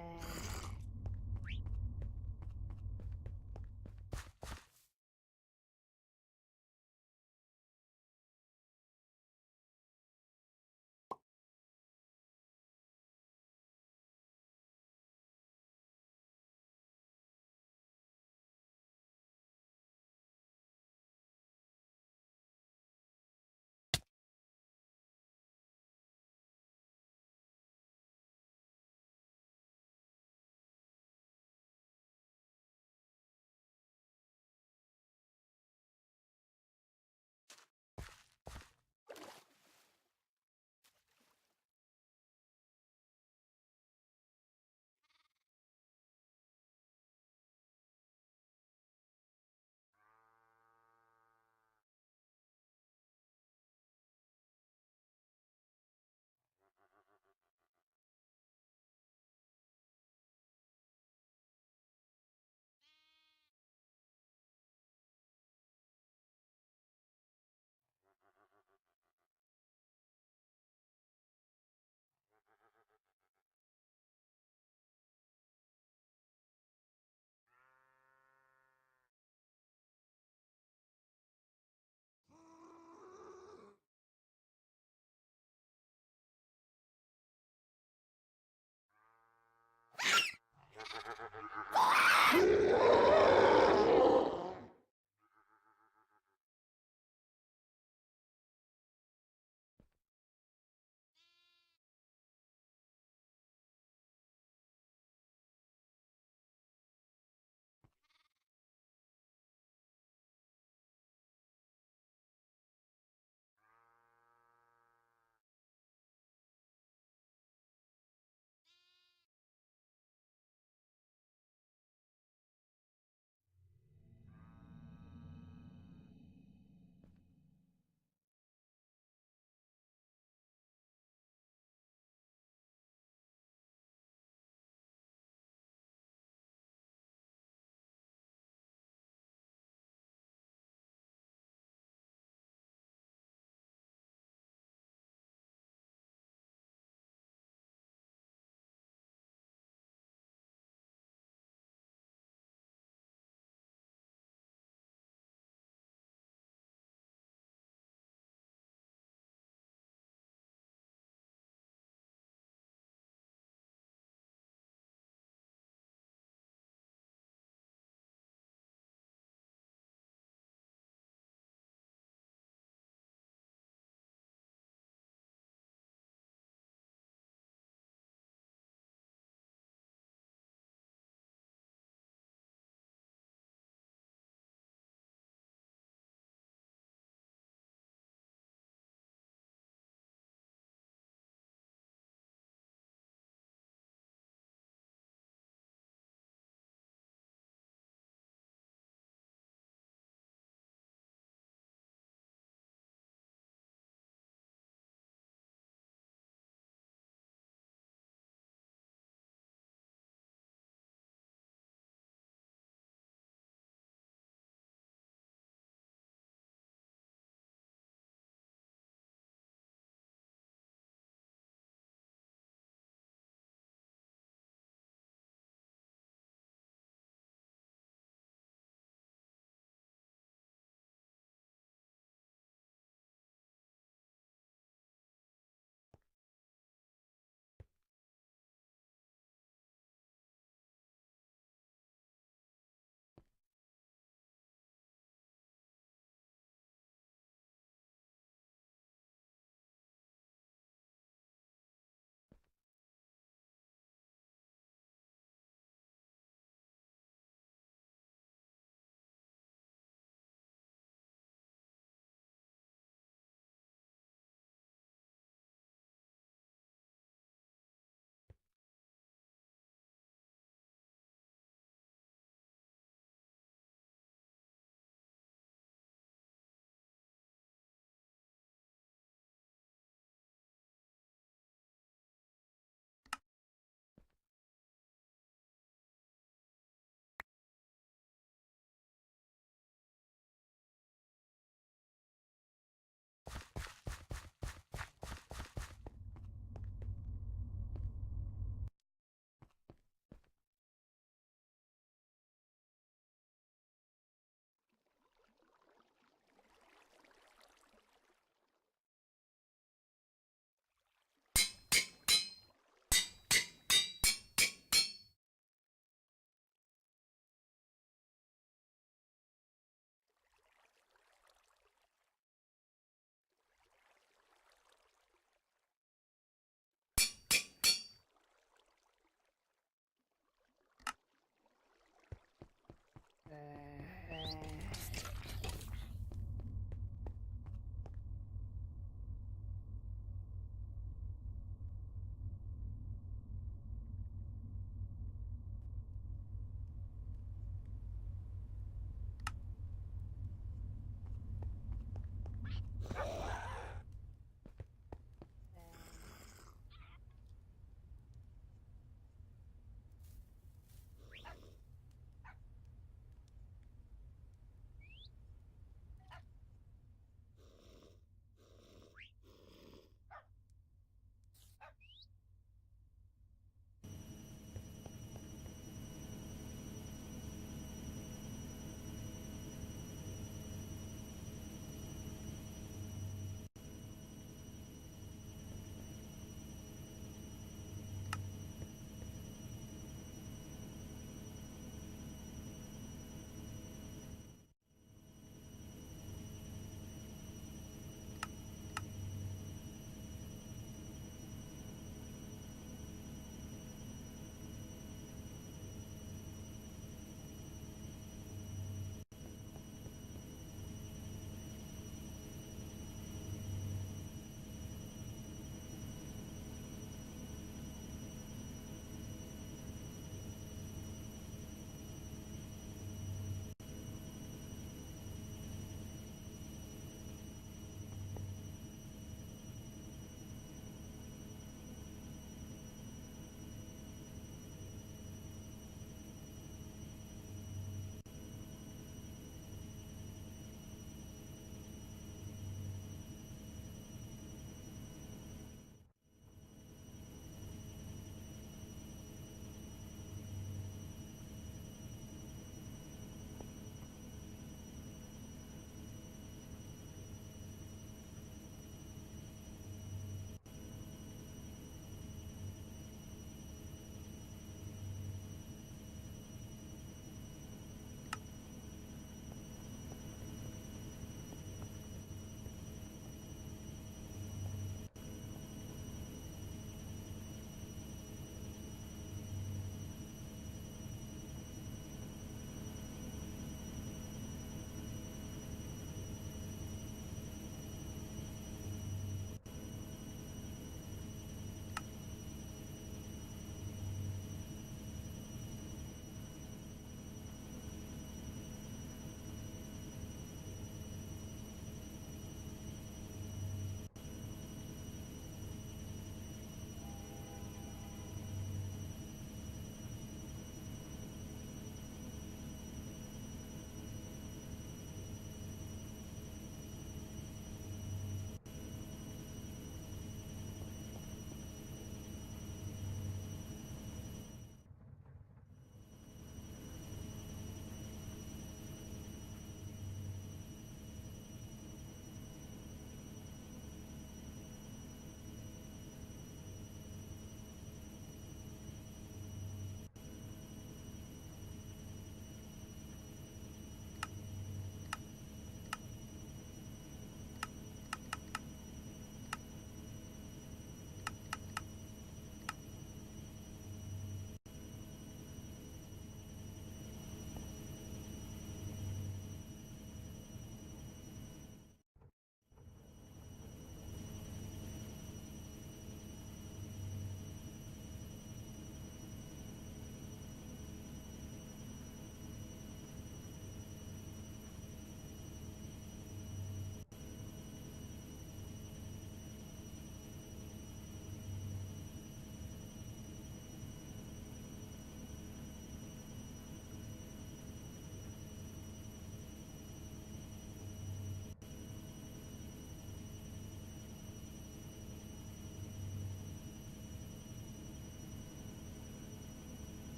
and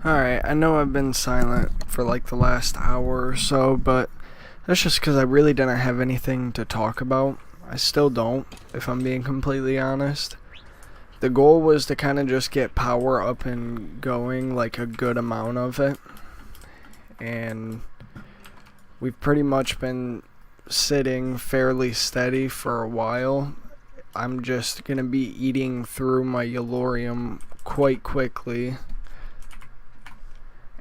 Alright, I know I've been silent for like the last hour or so, but that's just because I really didn't have anything to talk about. I still don't, if I'm being completely honest. The goal was to kind of just get power up and going, like a good amount of it. And we've pretty much been sitting fairly steady for a while. I'm just going to be eating through my Yellorium quite quickly.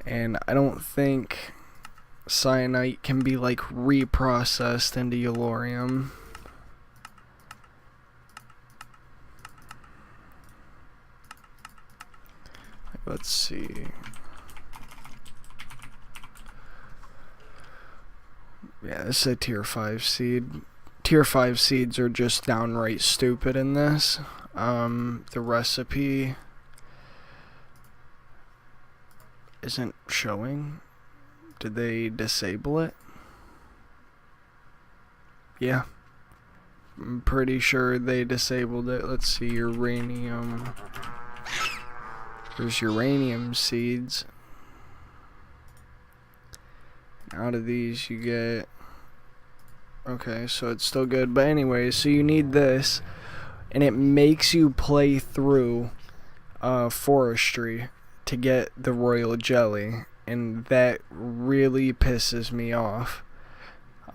And I don't think cyanite can be like reprocessed into Yellorium. Let's see. Yeah, this is a tier 5 seed. Tier 5 seeds are just downright stupid in this. The recipe isn't showing. Did they disable it? Yeah. I'm pretty sure they disabled it. Let's see, uranium. There's uranium seeds. Out of these you get... Okay, so it's still good. But anyway, so you need this. And it makes you play through forestry to get the royal jelly. And that really pisses me off.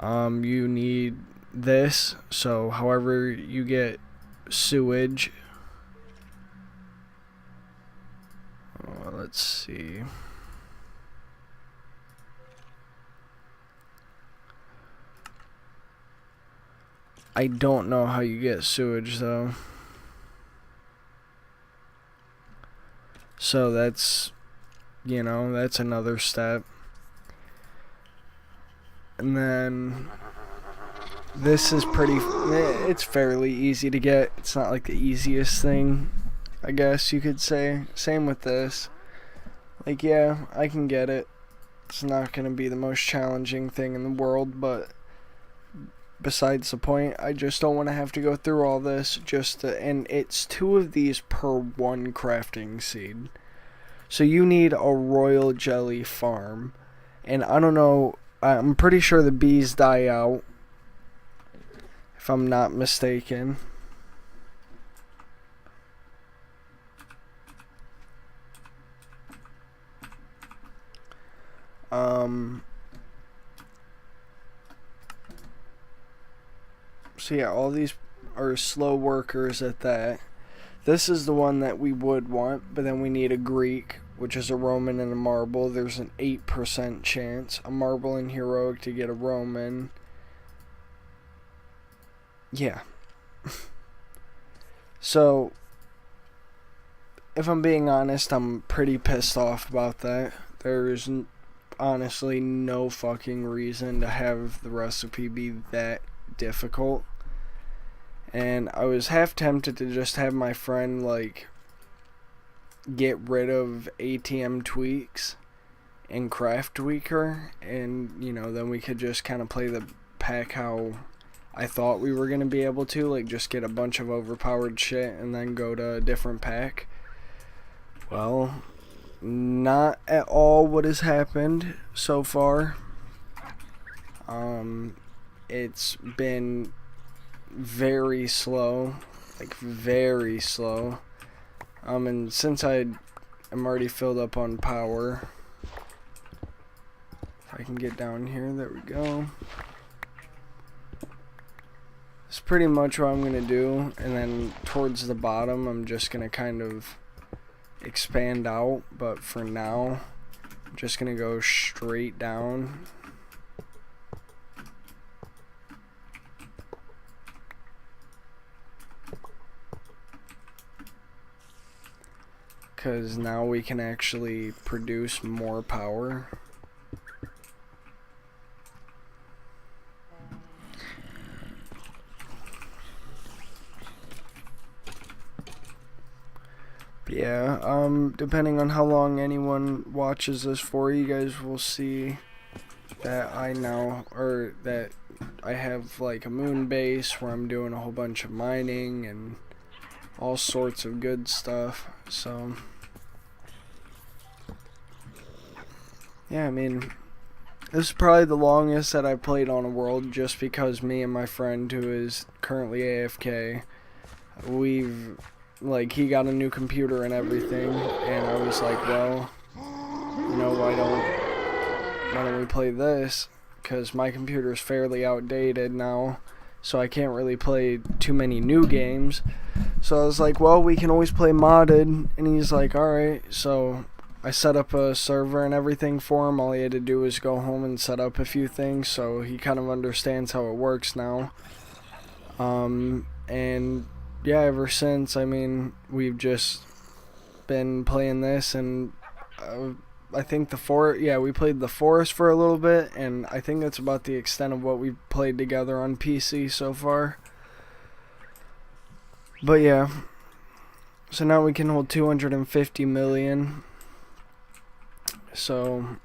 You need this. So however you get sewage. Let's see. I don't know how you get sewage though. So that's, you know, that's another step. And then this is it's fairly easy to get. It's not like the easiest thing, I guess you could say. Same with this. Like, yeah, I can get it. It's not going to be the most challenging thing in the world, but besides the point, I just don't want to have to go through all this and it's 2 of these per 1 crafting seed. So you need a royal jelly farm. And I don't know, I'm pretty sure the bees die out, if I'm not mistaken. So yeah, all these are slow workers at that. This is the one that we would want, but then we need a Greek, which is a Roman and a marble. There's an 8% chance. A marble and heroic to get a Roman. Yeah. So, if I'm being honest, I'm pretty pissed off about that. There's honestly no fucking reason to have the recipe be that difficult. And I was half tempted to just have my friend, like, get rid of ATM tweaks and craft tweaker. And, you know, then we could just kind of play the pack how I thought we were going to be able to. Like, just get a bunch of overpowered shit and then go to a different pack. Well, not at all what has happened so far. It's been very slow, like very slow. And since I am already filled up on power, if I can get down here, there we go. That's pretty much what I'm gonna do, and then towards the bottom I'm just gonna kind of expand out, but for now I'm just gonna go straight down. Because now we can actually produce more power. But yeah, depending on how long anyone watches this for, you guys will see that that I have like a moon base where I'm doing a whole bunch of mining and all sorts of good stuff. So yeah, I mean, this is probably the longest that I've played on a world, just because me and my friend, who is currently AFK, we've, like, he got a new computer and everything, and I was like, well, you know, why don't we play this? Because my computer is fairly outdated now, so I can't really play too many new games. So I was like, well, we can always play modded, and he's like, alright. So I set up a server and everything for him. All he had to do was go home and set up a few things, so he kind of understands how it works now. And yeah, ever since, I mean, we've just been playing this, and I think we played the Forest for a little bit, and I think that's about the extent of what we've played together on PC so far. But yeah, so now we can hold 250 million. So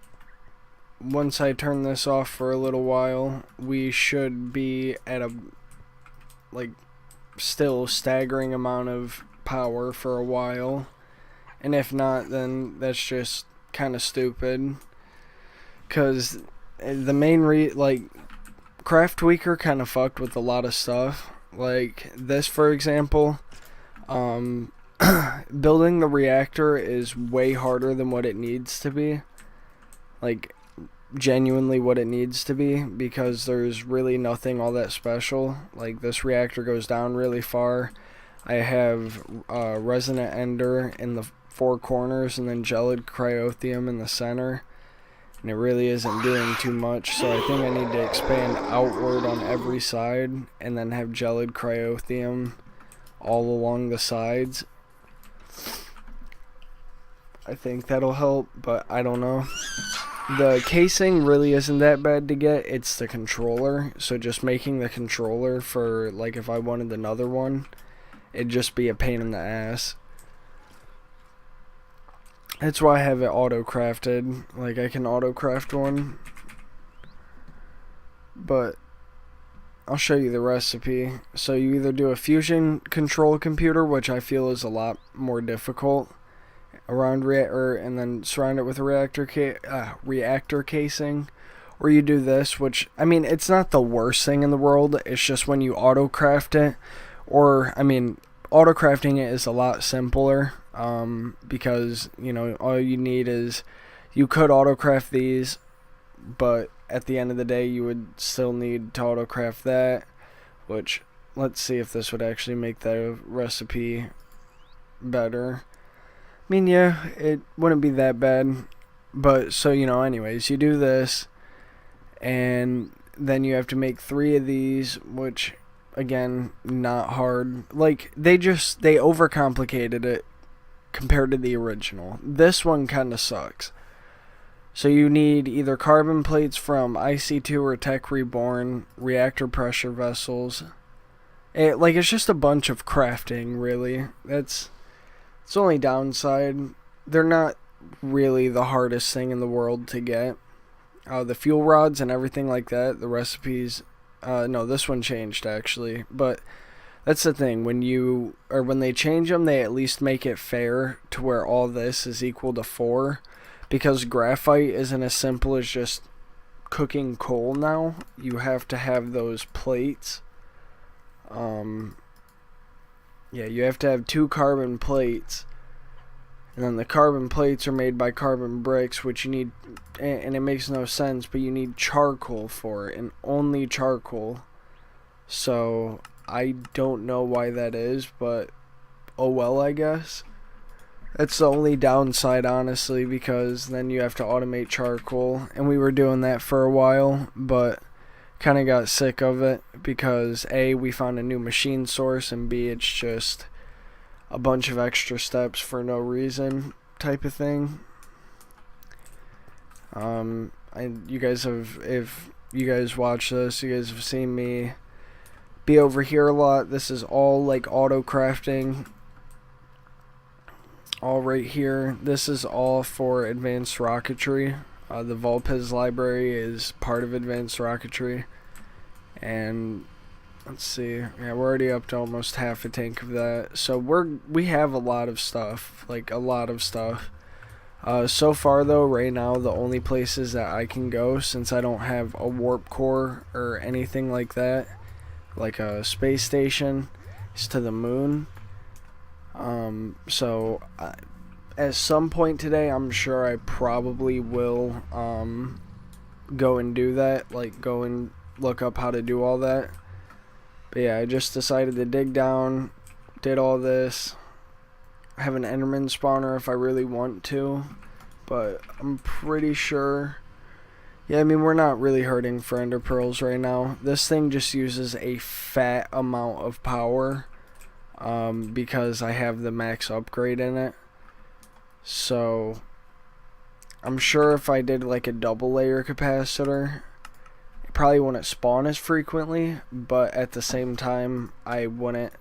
once I turn this off for a little while, we should be at a, like, still staggering amount of power for a while. And if not, then that's just kind of stupid, because the main Craft Tweaker kind of fucked with a lot of stuff. Like this, for example, building the reactor is way harder than what it needs to be. Like, genuinely what it needs to be, because there's really nothing all that special. Like, this reactor goes down really far. I have resonant ender in the 4 corners, and then gelid cryotheum in the center, and it really isn't doing too much. So I think I need to expand outward on every side, and then have gelid cryotheum all along the sides. I think that'll help, but I don't know. The casing really isn't that bad to get. It's the controller. So just making the controller for, like, if I wanted another one, it'd just be a pain in the ass. That's why I have it auto-crafted. Like, I can auto-craft one. But I'll show you the recipe. So you either do a fusion control computer, which I feel is a lot more difficult, around and then surround it with a reactor casing, or you do this, which, I mean, it's not the worst thing in the world. It's just when you auto-craft it, or, I mean, auto-crafting it is a lot simpler, because, you know, all you need is, you could auto-craft these, but at the end of the day, you would still need to auto-craft that, which, let's see if this would actually make the recipe better. I mean, yeah, it wouldn't be that bad, but, so, you know, anyways, you do this, and then you have to make 3 of these, which, again, not hard. Like, they overcomplicated it compared to the original. This one kind of sucks. So you need either carbon plates from IC2 or Tech Reborn, reactor pressure vessels. It's just a bunch of crafting, really. It's the only downside. They're not really the hardest thing in the world to get. The fuel rods and everything like that, the recipes, no, this one changed actually, but that's the thing, when they change them, they at least make it fair to where all this is equal to 4, because graphite isn't as simple as just cooking coal now. You have to have those plates. Yeah, you have to have 2 carbon plates, and then the carbon plates are made by carbon bricks, which you need, and it makes no sense, but you need charcoal for it, and only charcoal. So I don't know why that is, but oh well, I guess. That's the only downside, honestly, because then you have to automate charcoal, and we were doing that for a while, but kind of got sick of it, because A, we found a new machine source, and B, it's just a bunch of extra steps for no reason type of thing. You guys have, if you guys watch this, you guys have seen me be over here a lot. This is all like auto crafting, all right here. This is all for advanced rocketry. The Vulpes library is part of advanced rocketry, and let's see, yeah, we're already up to almost half a tank of that. So we have a lot of stuff, like a lot of stuff. So far though, right now, the only places that I can go, since I don't have a warp core or anything like that, like a space station, is to the moon. So at some point today, I'm sure I probably will go and do that, like go and look up how to do all that. But yeah, I just decided to dig down, did all this. I have an Enderman spawner if I really want to, but I'm pretty sure. Yeah, I mean, we're not really hurting for ender pearls right now. This thing just uses a fat amount of power because I have the max upgrade in it. So I'm sure if I did like a double layer capacitor, it probably wouldn't spawn as frequently, but at the same time, I wouldn't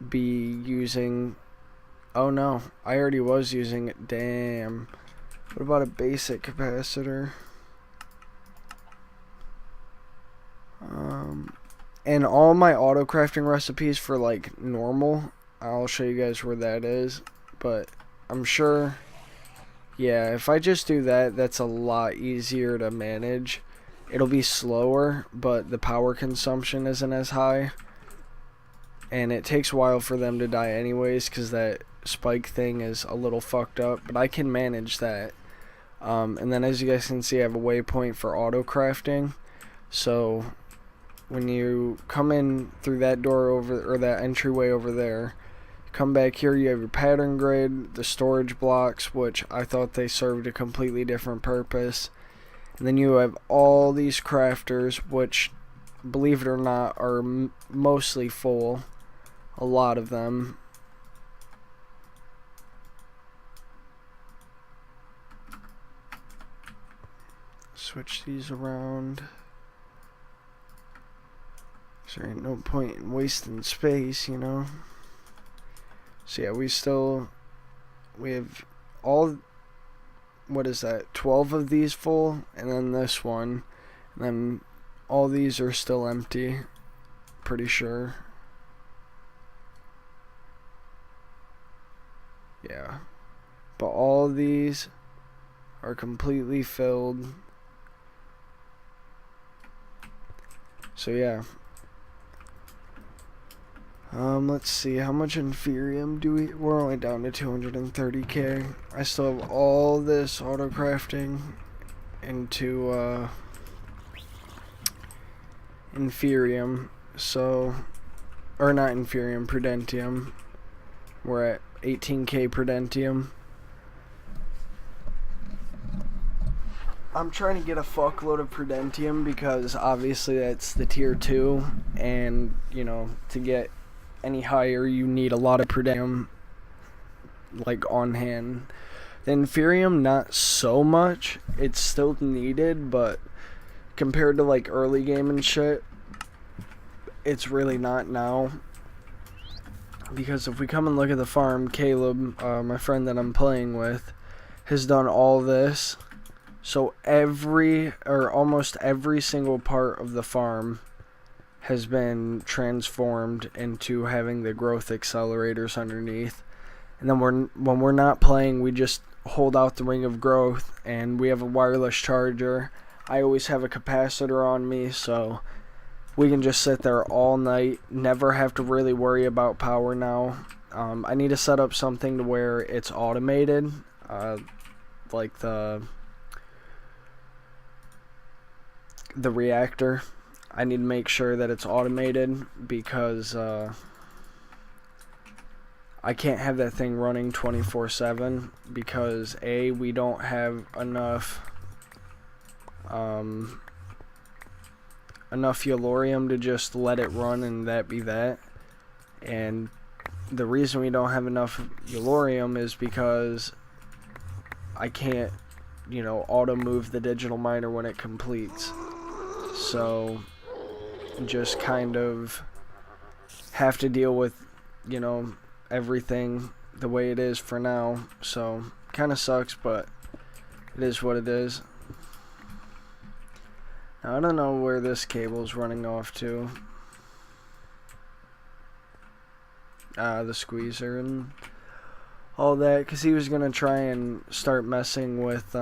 be using... Oh no, I already was using it. Damn. What about a basic capacitor? And all my auto crafting recipes for like normal, I'll show you guys where that is. But I'm sure, yeah, if I just do that, that's a lot easier to manage. It'll be slower, but the power consumption isn't as high. And it takes a while for them to die anyways, because that spike thing is a little fucked up, but I can manage that. And then as you guys can see, I have a waypoint for auto crafting. So when you come in through that door over, or that entryway over there, come back here, you have your pattern grid, the storage blocks, which I thought they served a completely different purpose. And then you have all these crafters, which, believe it or not, are mostly full. A lot of them. Switch these around. There ain't no point in wasting space, you know. So yeah, we have all, what is that, 12 of these full, and then this one, and then all these are still empty, pretty sure. Yeah, but all of these are completely filled. So yeah. Let's see, how much inferium do we're only down to 230k. I still have all this auto crafting into inferium, so, or not inferium, prudentium. We're at 18k prudentium. I'm trying to get a fuckload of prudentium because obviously that's the tier 2, and you know, to get any higher you need a lot of prudentium like on hand. The inferium, not so much. It's still needed, but compared to like early game and shit, it's really not now. Because if we come and look at the farm, Caleb, my friend that I'm playing with, has done all this. So almost every single part of the farm has been transformed into having the growth accelerators underneath. And then when we're not playing, we just hold out the ring of growth, and we have a wireless charger. I always have a capacitor on me, so we can just sit there all night, never have to really worry about power now. I need to set up something to where it's automated, like the reactor. I need to make sure that it's automated because I can't have that thing running 24/7 because A, we don't have enough Yellorium to just let it run and that be that. And the reason we don't have enough Yellorium is because I can't, you know, auto move the digital miner when it completes. So just kind of have to deal with, you know, everything the way it is for now. So kind of sucks, but it is what it is. Now, I don't know where this cable's running off to. The squeezer. And all that, because he was going to try and start messing with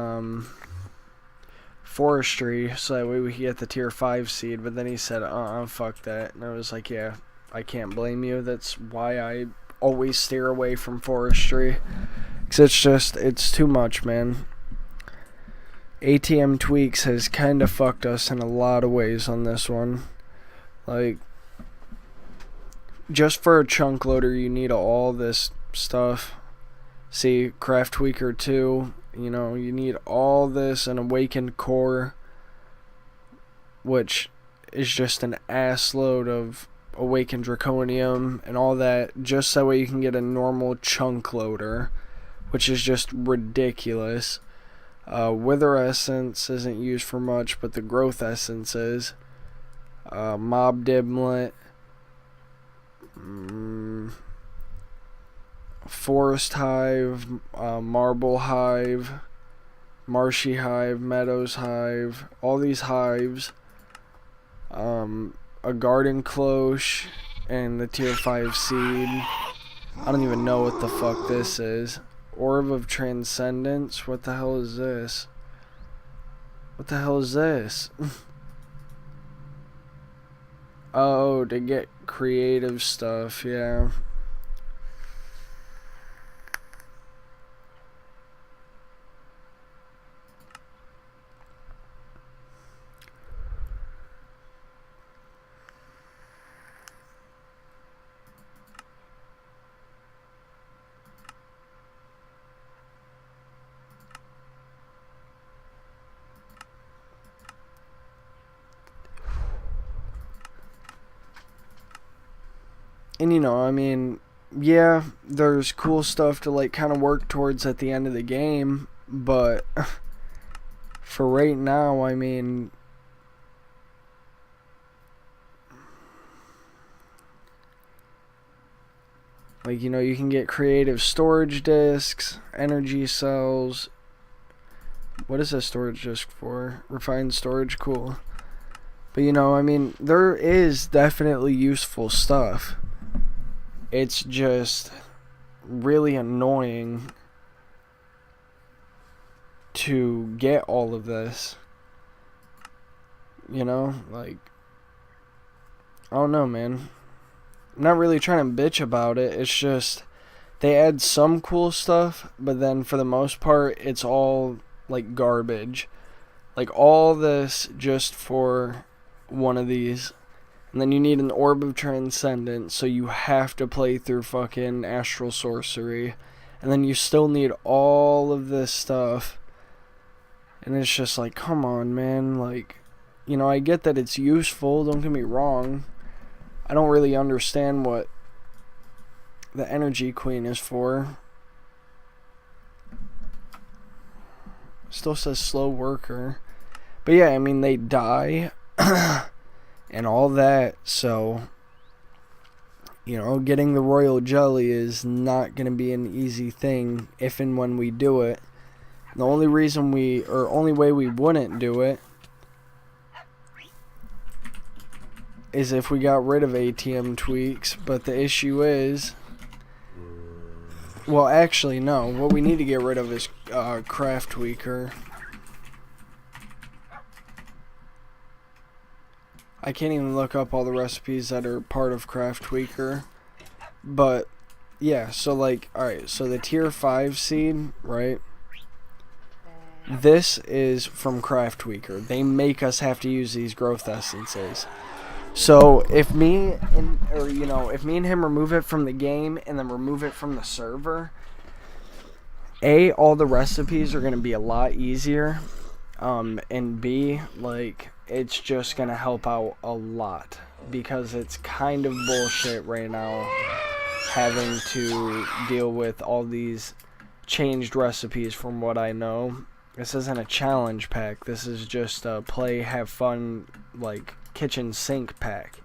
forestry so that way we could get the tier 5 seed, but then he said fuck that, and I was like, yeah, I can't blame you. That's why I always steer away from forestry, because it's too much, man. ATM Tweaks has kind of fucked us in a lot of ways on this one. Like, just for a chunk loader you need all this stuff. See, Craft Tweaker 2, you know, you need all this, an Awakened Core, which is just an ass load of Awakened Draconium and all that, just that way you can get a normal chunk loader, which is just ridiculous. Wither Essence isn't used for much, but the Growth Essence is. Mob Diblet. Forest Hive, Marble Hive, Marshy Hive, Meadows Hive, all these hives, a Garden Cloche, and the tier 5 seed. I don't even know what the fuck this is. Orb of Transcendence? What the hell is this? What the hell is this? Oh, to get creative stuff, yeah. And, you know, I mean, yeah, there's cool stuff to, like, kind of work towards at the end of the game, but for right now, I mean, like, you know, you can get creative storage disks, energy cells. What is a storage disk for? Refined storage, cool. But, you know, I mean, there is definitely useful stuff. It's just really annoying to get all of this. You know, like, I don't know, man. I'm not really trying to bitch about it. It's just they add some cool stuff, but then for the most part, it's all like garbage. Like all this just for one of these. And then you need an Orb of Transcendence, so you have to play through fucking Astral Sorcery. And then you still need all of this stuff. And it's just like, come on, man. Like, you know, I get that it's useful, don't get me wrong. I don't really understand what the Energy Queen is for. Still says slow worker. But yeah, I mean, they die. And all that, so, you know, getting the royal jelly is not going to be an easy thing if and when we do it. The only way we wouldn't do it is if we got rid of ATM Tweaks, but the issue is, well, actually, no, what we need to get rid of is Craft Tweaker. I can't even look up all the recipes that are part of Craft Tweaker. But, yeah, so like, alright, so the tier 5 seed, right? This is from Craft Tweaker. They make us have to use these growth essences. So, if me and him remove it from the game and then remove it from the server, A, all the recipes are going to be a lot easier. And B, like, it's just gonna help out a lot, because it's kind of bullshit right now having to deal with all these changed recipes from what I know. This isn't a challenge pack, this is just a play, have fun, like, kitchen sink pack.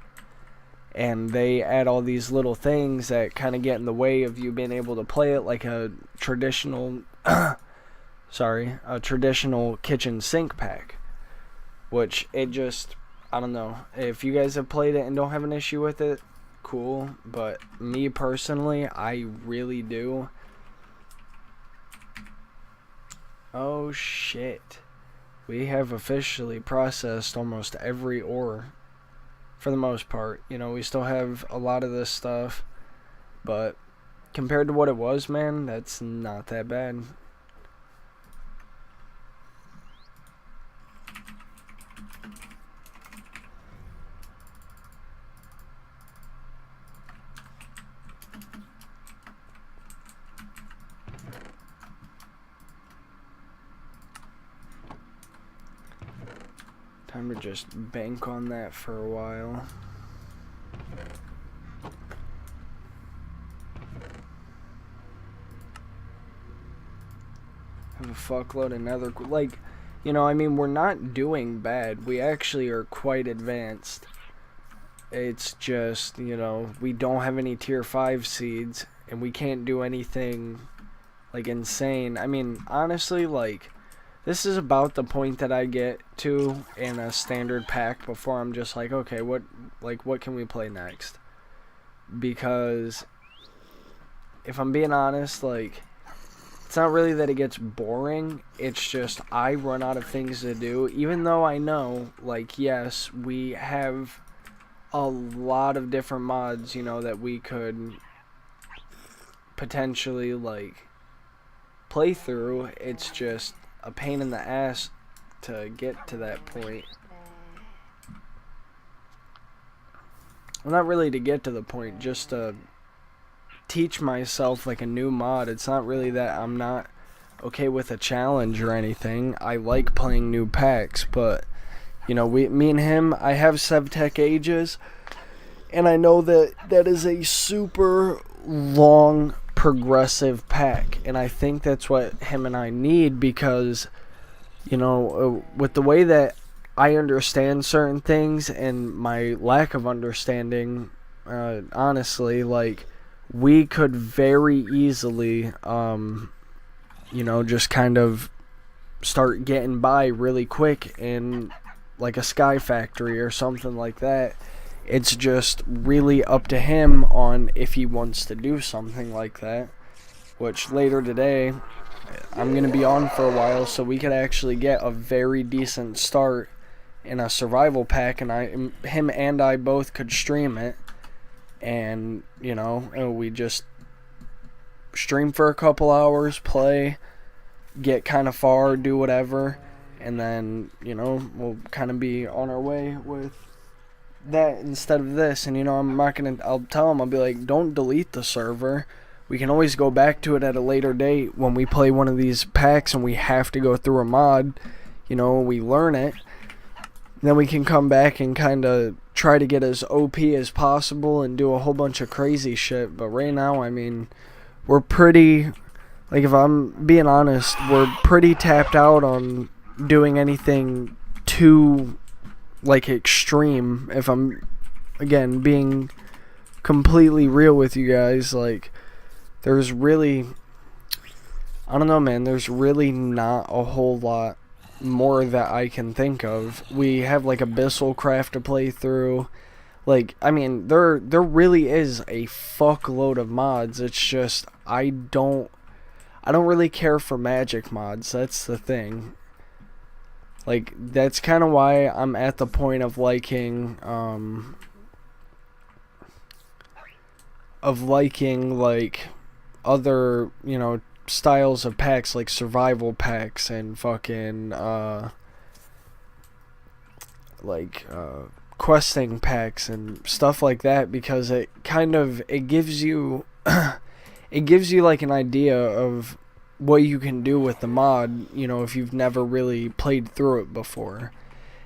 And they add all these little things that kind of get in the way of you being able to play it like a traditional traditional kitchen sink pack. Which, it just, I don't know. If you guys have played it and don't have an issue with it, cool. But me personally, I really do. Oh shit. We have officially processed almost every ore. For the most part. You know, we still have a lot of this stuff. But compared to what it was, man, that's not that bad. Time to just bank on that for a while. Have a fuckload of nether, like, you know, I mean, we're not doing bad. We actually are quite advanced. It's just, you know, we don't have any tier 5 seeds, and we can't do anything, like, insane. I mean, honestly, like, this is about the point that I get to in a standard pack before I'm just like, okay, what can we play next? Because, if I'm being honest, like, it's not really that it gets boring, it's just I run out of things to do, even though I know, like, yes, we have a lot of different mods, you know, that we could potentially, like, play through. It's just a pain in the ass to get to that point. Well, not really to get to the point, just to teach myself, like, a new mod. It's not really that I'm not okay with a challenge or anything. I like playing new packs, but, you know, me and him, I have SevTech Ages, and I know that that is a super long, progressive pack, and I think that's what him and I need, because, you know, with the way that I understand certain things and my lack of understanding, honestly, like, we could very easily, you know, just kind of start getting by really quick in, like, a Sky Factory or something like that. It's just really up to him on if he wants to do something like that, which later today I'm going to be on for a while, so we could actually get a very decent start in a survival pack, and him and I both could stream it, and, you know, we just stream for a couple hours, play, get kind of far, do whatever, and then, you know, we'll kind of be on our way with that instead of this. And, you know, I'll tell him, I'll be like, don't delete the server. We can always go back to it at a later date when we play one of these packs and we have to go through a mod. You know, we learn it. Then we can come back and kind of try to get as OP as possible and do a whole bunch of crazy shit. But right now, I mean, we're pretty, like, if I'm being honest, we're pretty tapped out on doing anything too, like, extreme. If I'm, again, being completely real with you guys, like, there's really, I don't know, man, there's really not a whole lot more that I can think of. We have, like, Abyssal Craft to play through. Like, I mean, there really is a fuckload of mods. It's just I don't really care for magic mods. That's the thing. Like, that's kind of why I'm at the point of liking like other, you know, styles of packs, like survival packs and fucking questing packs and stuff like that, because it gives you it gives you, like, an idea of what you can do with the mod, you know, if you've never really played through it before.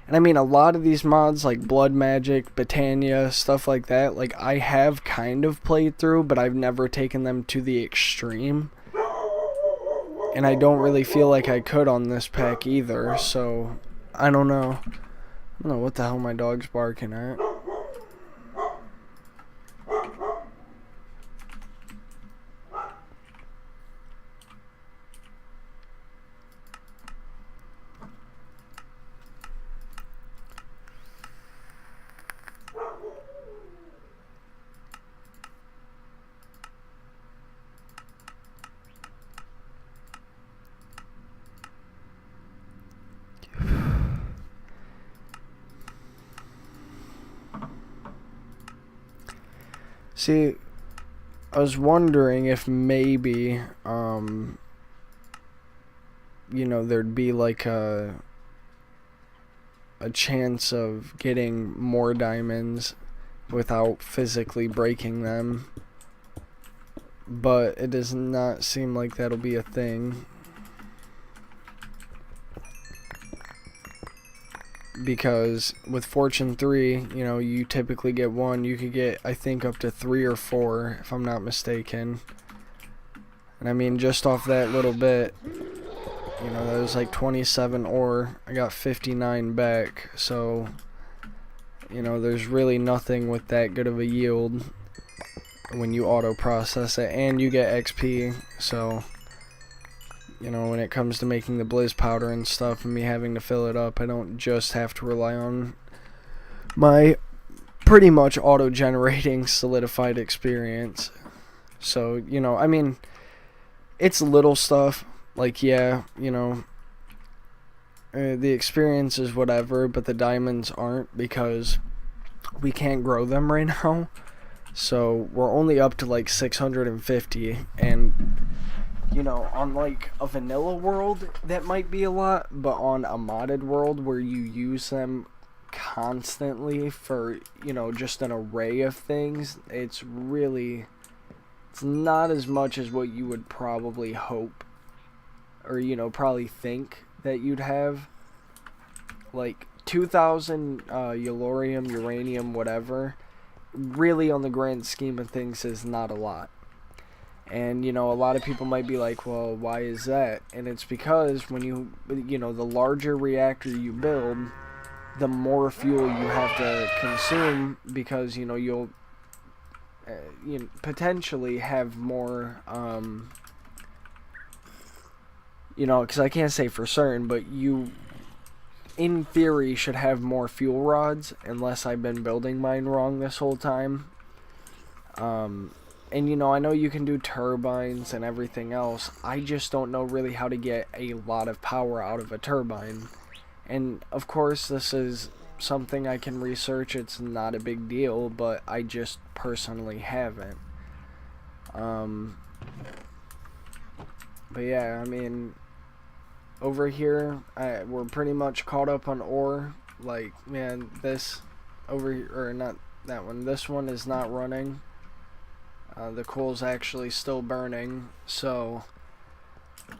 And I mean, a lot of these mods, like Blood Magic, Botania, stuff like that, like, I have kind of played through, but I've never taken them to the extreme. And I don't really feel like I could on this pack either, so I don't know. I don't know what the hell my dog's barking at. See, I was wondering if maybe, there'd be like a chance of getting more diamonds without physically breaking them. But it does not seem like that'll be a thing. Because with Fortune 3, you typically get one. You could get, I think, up to 3 or 4, if I'm not mistaken. And I mean, just off that little bit, that was like 27 ore. I got 59 back. So, there's really nothing with that good of a yield when you auto process it. And you get XP. So, when it comes to making the blizz powder and stuff and me having to fill it up, I don't just have to rely on my pretty much auto-generating solidified experience. So, I mean, it's little stuff. Like, yeah, the experience is whatever, but the diamonds aren't because we can't grow them right now. So, we're only up to like 650, and on like a vanilla world, that might be a lot, but on a modded world where you use them constantly for, just an array of things, it's not as much as what you would probably hope, or, probably think that you'd have. Like, 2,000 yellorium, uranium, whatever, really on the grand scheme of things is not a lot. And, a lot of people might be like, well, why is that? And it's because when the larger reactor you build, the more fuel you have to consume, because, you'll potentially have more, because I can't say for certain, but you, in theory, should have more fuel rods, unless I've been building mine wrong this whole time. And, I know you can do turbines and everything else. I just don't know really how to get a lot of power out of a turbine. And, of course, this is something I can research. It's not a big deal, but I just personally haven't. But, yeah, I mean, over here, we're pretty much caught up on ore. Like, man, this over here, or not that one. This one is not running. The coal's actually still burning, so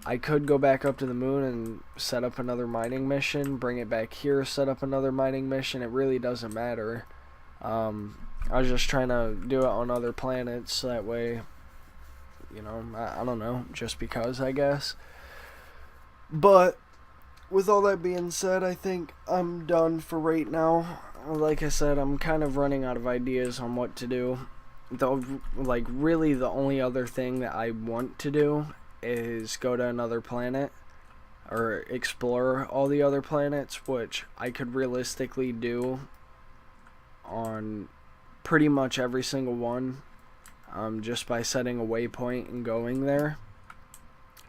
I could go back up to the moon and set up another mining mission, bring it back here, set up another mining mission. It really doesn't matter. I was just trying to do it on other planets, so that way, I don't know, just because, I guess. But with all that being said, I think I'm done for right now. Like I said, I'm kind of running out of ideas on what to do. Really the only other thing that I want to do is go to another planet or explore all the other planets, which I could realistically do on pretty much every single one, just by setting a waypoint and going there.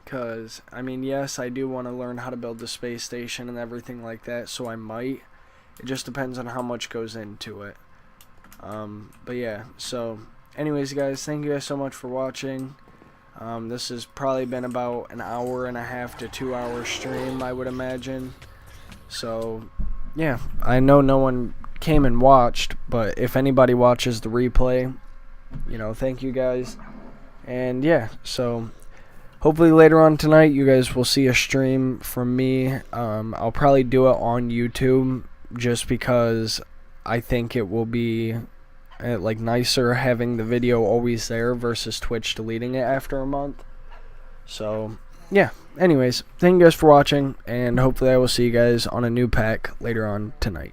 Because, I mean, yes, I do want to learn how to build the space station and everything like that, so I might. It just depends on how much goes into it. But yeah, so anyways, guys, thank you guys so much for watching. This has probably been about an hour and a half to 2 hour stream, I would imagine. So yeah, I know no one came and watched, but if anybody watches the replay, thank you guys. And yeah, so hopefully later on tonight you guys will see a stream from me. I'll probably do it on YouTube, just because I think it will be nicer having the video always there versus Twitch deleting it after a month. So yeah, anyways, thank you guys for watching, and hopefully I will see you guys on a new pack later on tonight.